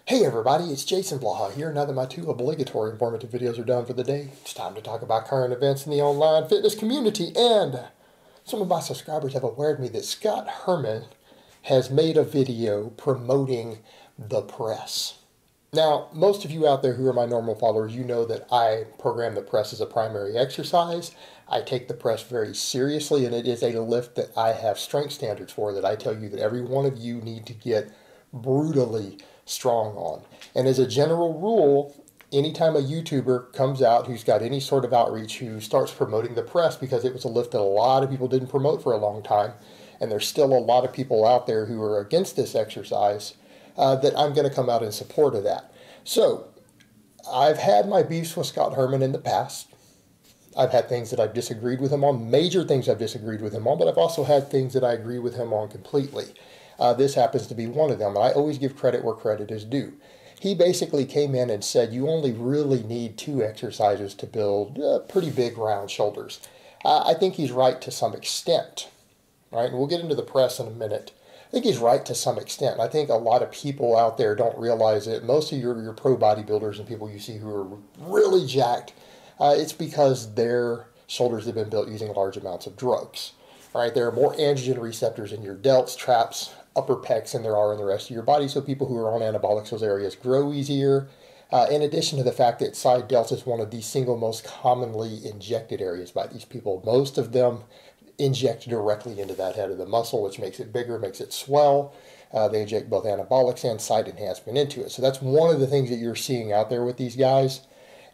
Hey everybody, it's Jason Blaha here. Now that my two obligatory informative videos are done for the day, it's time to talk about current events in the online fitness community. And some of my subscribers have awared me that Scott Herman has made a video promoting the press. Now, most of you out there who are my normal followers, you know that I program the press as a primary exercise. I take the press very seriously, and it is a lift that I have strength standards for, that I tell you that every one of you need to get brutally strong on. And as a general rule, anytime a YouTuber comes out who's got any sort of outreach, who starts promoting the press, because it was a lift that a lot of people didn't promote for a long time, and there's still a lot of people out there who are against this exercise, that I'm going to come out in support of that. So I've had my beefs with Scott Herman in the past. I've had things that I've disagreed with him on, major things I've disagreed with him on, but I've also had things that I agree with him on completely. This happens to be one of them, and I always give credit where credit is due. He basically came in and said you only really need 2 exercises to build pretty big round shoulders. I think he's right to some extent, right? And we'll get into the press in a minute. I think he's right to some extent. I think a lot of people out there don't realize it. Most of your pro bodybuilders and people you see who are really jacked, it's because their shoulders have been built using large amounts of drugs. Right? There are more androgen receptors in your delts, traps, upper pecs than there are in the rest of your body. So people who are on anabolics, those areas grow easier. In addition to the fact that side delts is one of the single most commonly injected areas by these people. Most of them inject directly into that head of the muscle, which makes it bigger, makes it swell. They inject both anabolics and side enhancement into it. So that's one of the things that you're seeing out there with these guys.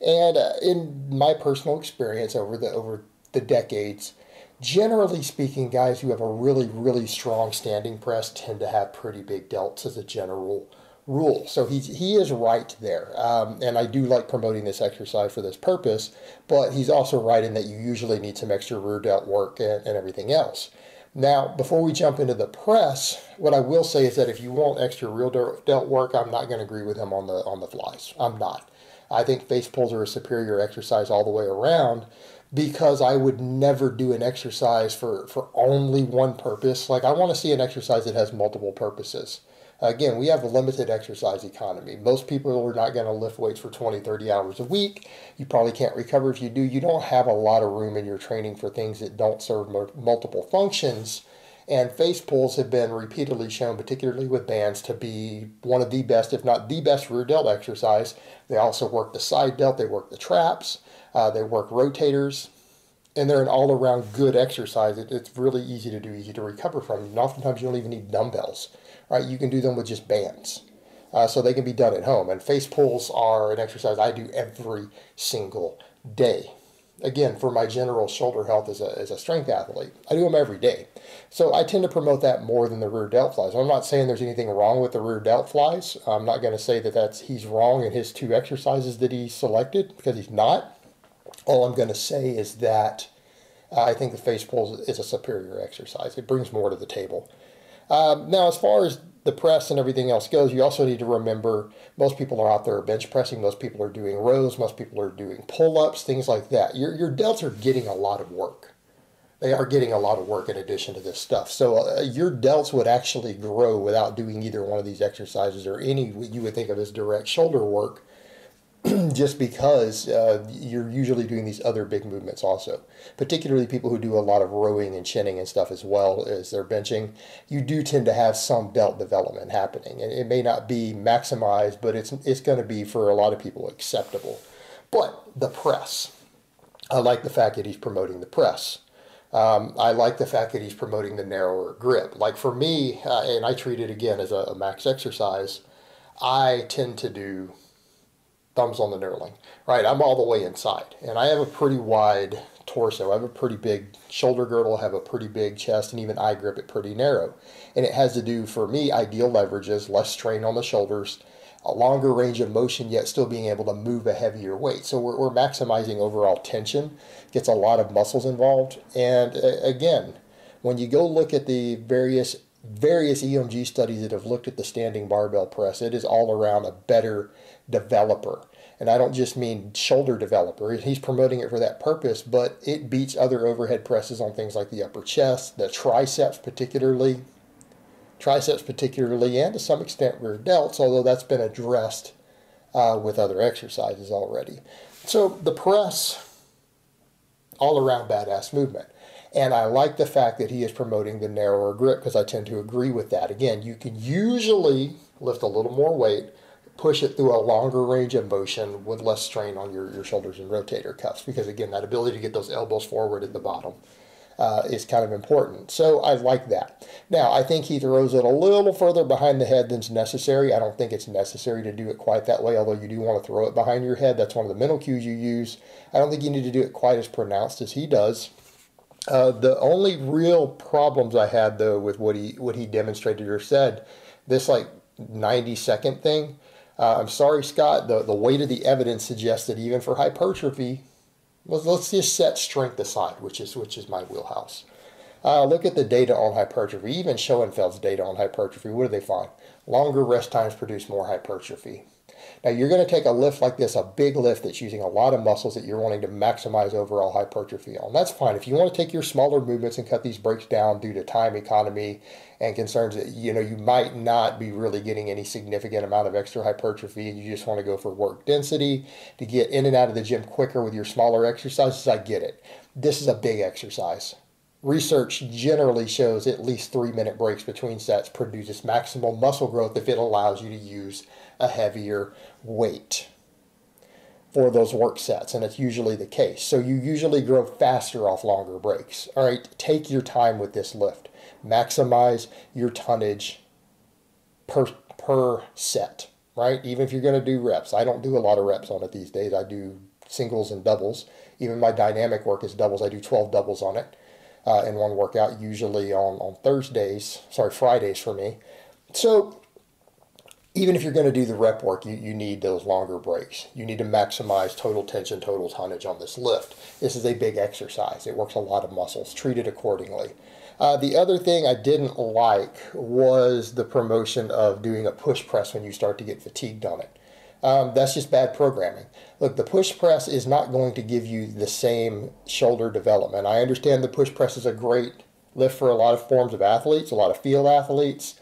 And in my personal experience over the decades, generally speaking, guys who have a really, really strong standing press tend to have pretty big delts as a general rule. So he is right there. And I do like promoting this exercise for this purpose, but he's also right in that you usually need some extra rear delt work and everything else. Now, before we jump into the press, what I will say is that if you want extra rear delt work, I'm not going to agree with him on the flies. I'm not. I think face pulls are a superior exercise all the way around, because I would never do an exercise for only one purpose. Like, I want to see an exercise that has multiple purposes. Again, we have a limited exercise economy. Most people are not going to lift weights for 20, 30 hours a week. You probably can't recover if you do. You don't have a lot of room in your training for things that don't serve multiple functions. And face pulls have been repeatedly shown, particularly with bands, to be one of the best, if not the best, rear delt exercise. They also work the side delt, they work the traps, they work rotators, and they're an all-around good exercise. It's really easy to do, easy to recover from. And oftentimes you don't even need dumbbells, right? You can do them with just bands. So they can be done at home. And face pulls are an exercise I do every single day. Again, for my general shoulder health as a strength athlete, I do them every day. So I tend to promote that more than the rear delt flies. I'm not saying there's anything wrong with the rear delt flies. I'm not going to say that he's wrong in his 2 exercises that he selected, because he's not. All I'm going to say is that I think the face pulls is a superior exercise. It brings more to the table. Now, as far as the press and everything else goes, you also need to remember most people are out there bench pressing, most people are doing rows, most people are doing pull-ups, things like that. Your delts are getting a lot of work. They are getting a lot of work in addition to this stuff. So your delts would actually grow without doing either one of these exercises or any what you would think of as direct shoulder work, just because you're usually doing these other big movements also. Particularly people who do a lot of rowing and chinning and stuff as well as they're benching, you do tend to have some delt development happening. And it may not be maximized, but it's going to be, for a lot of people, acceptable. But the press, I like the fact that he's promoting the press. I like the fact that he's promoting the narrower grip. Like for me, and I treat it again as a max exercise, I tend to do thumbs on the knurling, right? I'm all the way inside, and I have a pretty wide torso. I have a pretty big shoulder girdle, I have a pretty big chest, and even I grip it pretty narrow. And it has to do, for me, ideal leverages, less strain on the shoulders, a longer range of motion, yet still being able to move a heavier weight. So we're maximizing overall tension, gets a lot of muscles involved. And again, when you go look at the various EMG studies that have looked at the standing barbell press, it is all around a better developer. And I don't just mean shoulder developer. He's promoting it for that purpose, but it beats other overhead presses on things like the upper chest, the triceps particularly. triceps particularly, and to some extent rear delts, although that's been addressed with other exercises already. So the press, all around badass movement. And I like the fact that he is promoting the narrower grip, because I tend to agree with that. Again, you can usually lift a little more weight, push it through a longer range of motion with less strain on your shoulders and rotator cuffs, because again, that ability to get those elbows forward at the bottom is kind of important. So I like that. Now, I think he throws it a little further behind the head than's necessary. I don't think it's necessary to do it quite that way, although you do want to throw it behind your head. That's one of the mental cues you use. I don't think you need to do it quite as pronounced as he does. The only real problems I had, though, with what he demonstrated or said, this like 90-second thing, I'm sorry, Scott, the weight of the evidence suggests that even for hypertrophy, let's just set strength aside, which is my wheelhouse. Look at the data on hypertrophy. Even Schoenfeld's data on hypertrophy, what do they find? Longer rest times produce more hypertrophy. Now, you're going to take a lift like this, a big lift that's using a lot of muscles that you're wanting to maximize overall hypertrophy on. That's fine. If you want to take your smaller movements and cut these breaks down due to time economy and concerns that, you might not be really getting any significant amount of extra hypertrophy, and you just want to go for work density to get in and out of the gym quicker with your smaller exercises, I get it. This is a big exercise. Research generally shows at least 3-minute breaks between sets produces maximal muscle growth if it allows you to use a heavier weight for those work sets, and it's usually the case. So you usually grow faster off longer breaks. All right, take your time with this lift. Maximize your tonnage per set, right? Even if you're going to do reps. I don't do a lot of reps on it these days. I do singles and doubles. Even my dynamic work is doubles. I do 12 doubles on it in one workout, usually on Fridays for me. So even if you're going to do the rep work, you need those longer breaks. You need to maximize total tension, total tonnage on this lift. This is a big exercise. It works a lot of muscles. Treat it accordingly. The other thing I didn't like was the promotion of doing a push press when you start to get fatigued on it. That's just bad programming. Look, the push press is not going to give you the same shoulder development. I understand the push press is a great lift for a lot of forms of athletes, a lot of field athletes,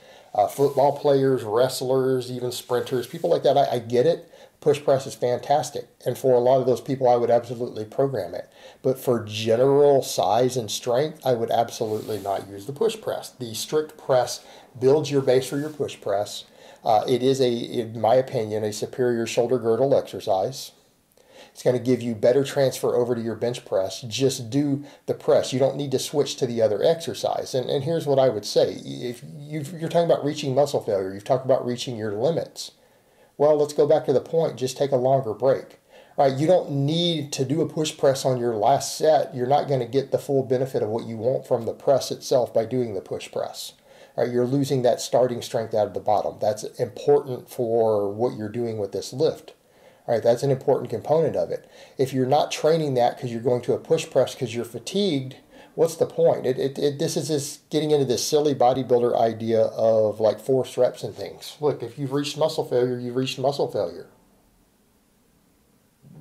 football players, wrestlers, even sprinters, people like that. I get it. Push press is fantastic. And for a lot of those people, I would absolutely program it. But for general size and strength, I would absolutely not use the push press. The strict press builds your base for your push press. It is, in my opinion, a superior shoulder girdle exercise. It's going to give you better transfer over to your bench press. Just do the press. You don't need to switch to the other exercise. And here's what I would say. If you're talking about reaching muscle failure, you've talked about reaching your limits. Well, let's go back to the point. Just take a longer break. Right? You don't need to do a push press on your last set. You're not going to get the full benefit of what you want from the press itself by doing the push press. Right? You're losing that starting strength out of the bottom. That's important for what you're doing with this lift. All right, that's an important component of it. If you're not training that because you're going to a push press because you're fatigued, what's the point? This is just getting into this silly bodybuilder idea of like forced reps and things. Look, if you've reached muscle failure, you've reached muscle failure.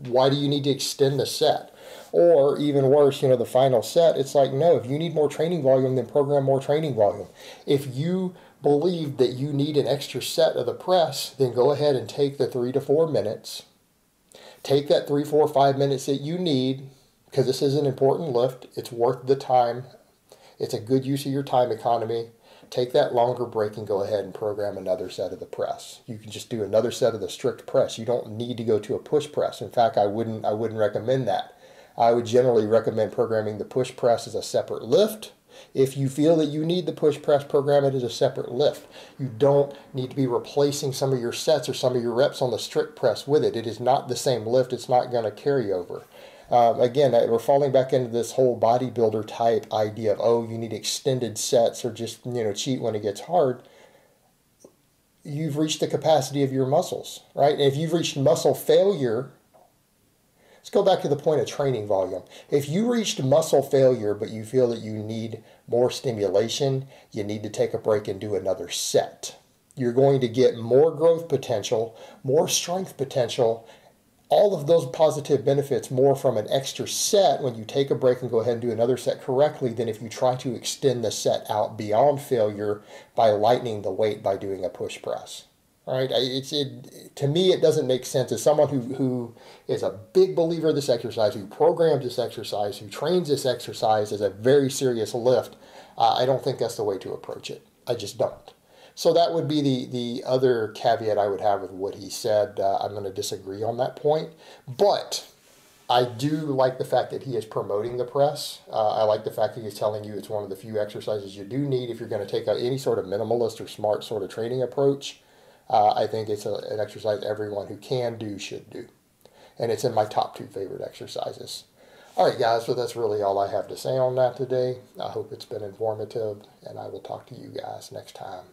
Why do you need to extend the set? Or even worse, the final set, it's like, no, if you need more training volume, then program more training volume. If you believe that you need an extra set of the press, then go ahead and take the 3 to 4 minutes. Take that 3, 4, 5 minutes that you need, because this is an important lift. It's worth the time. It's a good use of your time economy. Take that longer break and go ahead and program another set of the press. You can just do another set of the strict press. You don't need to go to a push press. In fact, I wouldn't recommend that. I would generally recommend programming the push press as a separate lift. If you feel that you need the push press, program it as a separate lift. You don't need to be replacing some of your sets or some of your reps on the strict press with it. It is not the same lift. It's not going to carry over. Again, we're falling back into this whole bodybuilder type idea of, oh, you need extended sets or just, cheat when it gets hard. You've reached the capacity of your muscles, right? And if you've reached muscle failure, let's go back to the point of training volume. If you reached muscle failure, but you feel that you need more stimulation, you need to take a break and do another set. You're going to get more growth potential, more strength potential all of those positive benefits more from an extra set when you take a break and go ahead and do another set correctly than if you try to extend the set out beyond failure by lightening the weight by doing a push press. All right, to me, it doesn't make sense. As someone who is a big believer of this exercise, who programs this exercise, who trains this exercise as a very serious lift, I don't think that's the way to approach it. I just don't. So that would be the other caveat I would have with what he said. I'm going to disagree on that point. But I do like the fact that he is promoting the press. I like the fact that he's telling you it's one of the few exercises you do need if you're going to take any sort of minimalist or smart sort of training approach. I think it's an exercise everyone who can do should do. And it's in my top 2 favorite exercises. All right, guys, so that's really all I have to say on that today. I hope it's been informative, and I will talk to you guys next time.